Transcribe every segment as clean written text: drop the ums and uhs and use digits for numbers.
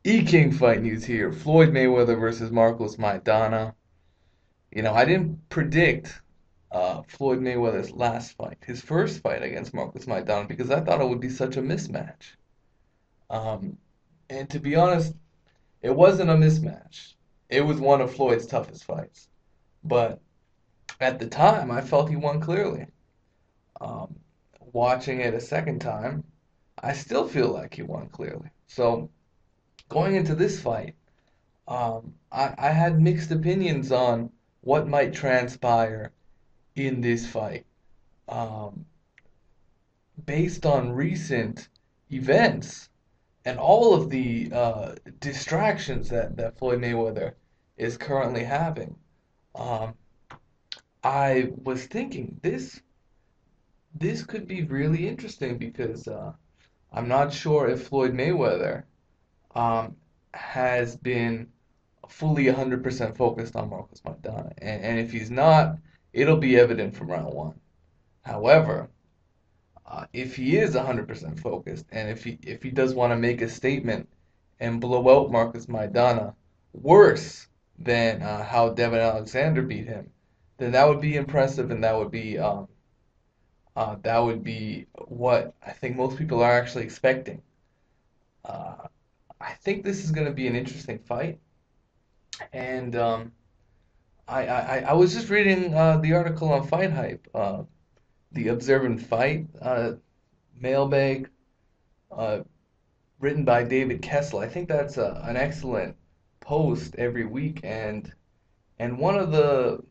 E-King fight news here. Floyd Mayweather versus Marcos Maidana. I didn't predict Floyd Mayweather's last fight, his first fight against Marcos Maidana, because I thought it would be such a mismatch. Um, and to be honest, it wasn't a mismatch. It was one of Floyd's toughest fights. But at the time, I felt he won clearly. Um, Watching it a second time, I still feel like he won clearly. So going into this fight, I had mixed opinions on what might transpire in this fight. Um, Based on recent events and all of the distractions that Floyd Mayweather is currently having, um, I was thinking this could be really interesting because I'm not sure if Floyd Mayweather um, has been fully 100% focused on Marcos Maidana. And if he's not, it'll be evident from round one. However, if he is 100% focused and if he does want to make a statement and blow out Marcos Maidana worse than how Devin Alexander beat him, then that would be impressive and that would be what I think most people are actually expecting. Uh, I think this is going to be an interesting fight, and I was just reading the article on Fight Hype, the Observant Fight mailbag, uh, written by David Kessel. I think that's an excellent post every week, and one of the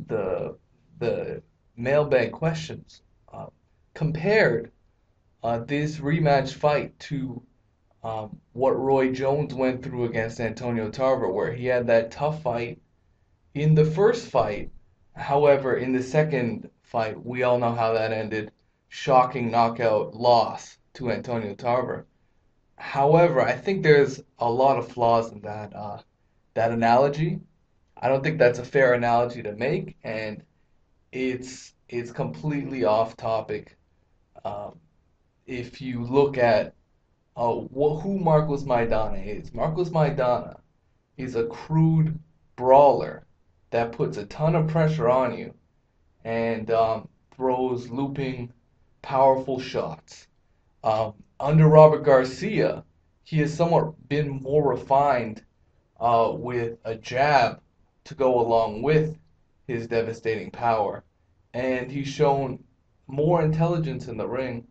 the mailbag questions compared this rematch fight to what Roy Jones went through against Antonio Tarver, where he had that tough fight in the first fight. However, in the second fight, we all know how that ended. Shocking knockout loss to Antonio Tarver. However, I think there's a lot of flaws in that analogy. I don't think that's a fair analogy to make, and it's completely off topic. Um, if you look at who Marcos Maidana is, Marcos Maidana is a crude brawler that puts a ton of pressure on you and throws looping, powerful shots. Under Robert Garcia, he has somewhat been more refined with a jab to go along with his devastating power, and he's shown more intelligence in the ring.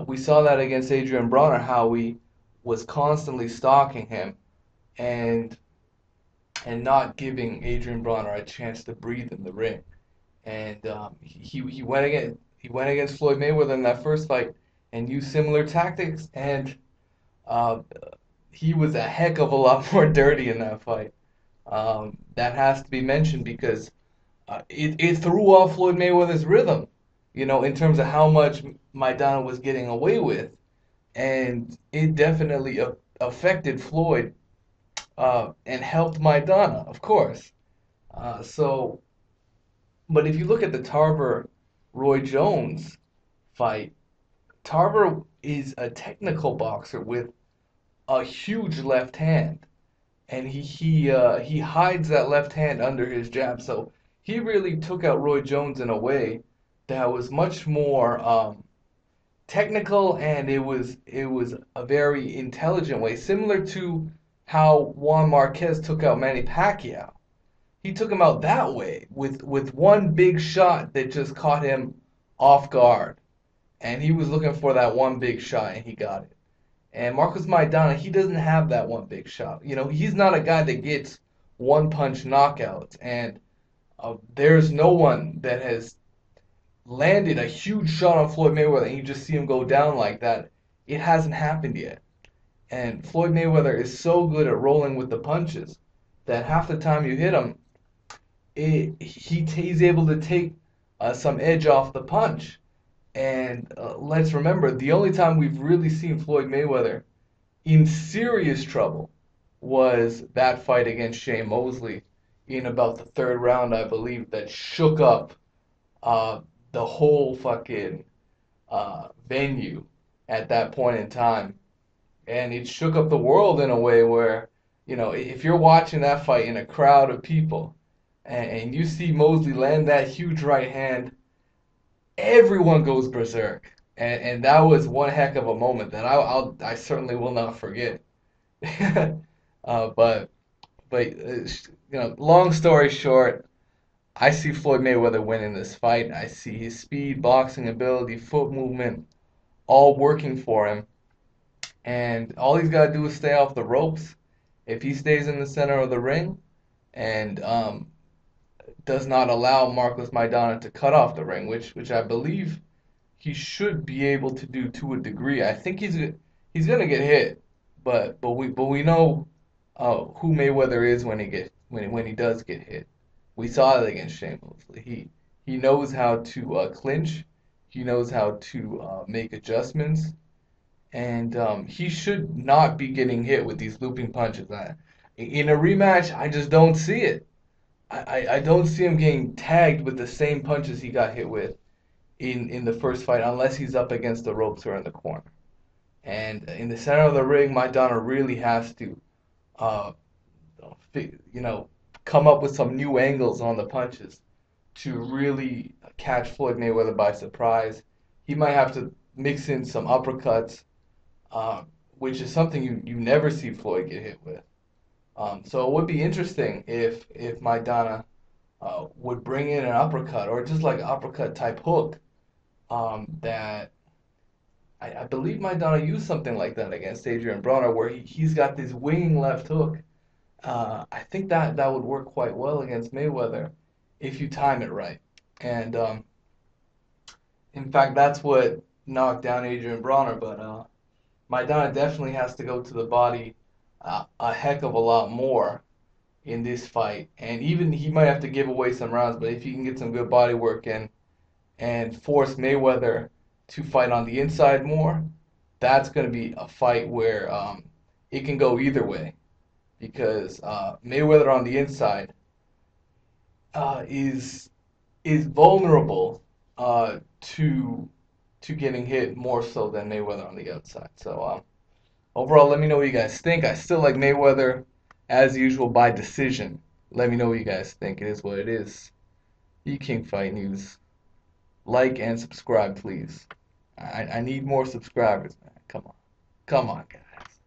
We saw that against Adrian Bronner, how he was constantly stalking him and not giving Adrian Bronner a chance to breathe in the ring. And he went against Floyd Mayweather in that first fight and used similar tactics, and uh, he was a heck of a lot more dirty in that fight. That has to be mentioned because it threw off Floyd Mayweather's rhythm, in terms of how much Maidana was getting away with, and it definitely affected Floyd and helped Maidana, of course. So, but if you look at the Tarver Roy Jones fight, Tarver is a technical boxer with a huge left hand, and he hides that left hand under his jab. So he really took out Roy Jones in a way that was much more technical, and it was a very intelligent way, similar to how Juan Marquez took out Manny Pacquiao. He took him out that way with one big shot that just caught him off guard, and he was looking for that one big shot, and he got it. And Marcus Maidana, he doesn't have that one big shot. He's not a guy that gets one punch knockouts. And there's no one that has landed a huge shot on Floyd Mayweather and you just see him go down like that. It hasn't happened yet. And Floyd Mayweather is so good at rolling with the punches that half the time you hit him, he's able to take some edge off the punch. And let's remember, the only time we've really seen Floyd Mayweather in serious trouble was that fight against Shane Mosley in about the third round, I believe, that shook up uh, the whole fucking venue at that point in time. and it shook up the world in a way where, if you're watching that fight in a crowd of people and you see Mosley land that huge right hand, everyone goes berserk. And that was one heck of a moment that I certainly will not forget. But long story short, I see Floyd Mayweather winning this fight. I see his speed, boxing ability, foot movement, all working for him. And all he's got to do is stay off the ropes. If he stays in the center of the ring and does not allow Marcos Maidana to cut off the ring, which I believe he should be able to do to a degree. I think he's gonna get hit, but we know who Mayweather is when he does get hit. We saw it against Shane Mosley. He knows how to clinch. He knows how to make adjustments, and he should not be getting hit with these looping punches. In a rematch, I just don't see it. I don't see him getting tagged with the same punches he got hit with in the first fight unless he's up against the ropes or in the corner. And in the center of the ring, Maidana really has to, uh, you know, come up with some new angles on the punches to really catch Floyd Mayweather by surprise. He might have to mix in some uppercuts, uh, which is something you never see Floyd get hit with. So it would be interesting if Maidana would bring in an uppercut or just like an uppercut type hook that I believe Maidana used something like that against Adrian Broner, where he's got this winging left hook. I think that would work quite well against Mayweather if you time it right. And in fact, that's what knocked down Adrian Broner. But Maidana definitely has to go to the body a heck of a lot more in this fight. And even he might have to give away some rounds, but if he can get some good body work in and force Mayweather to fight on the inside more, that's going to be a fight where it can go either way because Mayweather on the inside is vulnerable to getting hit more so than Mayweather on the outside. So overall, let me know what you guys think. I still like Mayweather as usual by decision. Let me know what you guys think. It is what it is. E King Fight News. Like and subscribe, please. I need more subscribers, man. Come on. Come on, guys.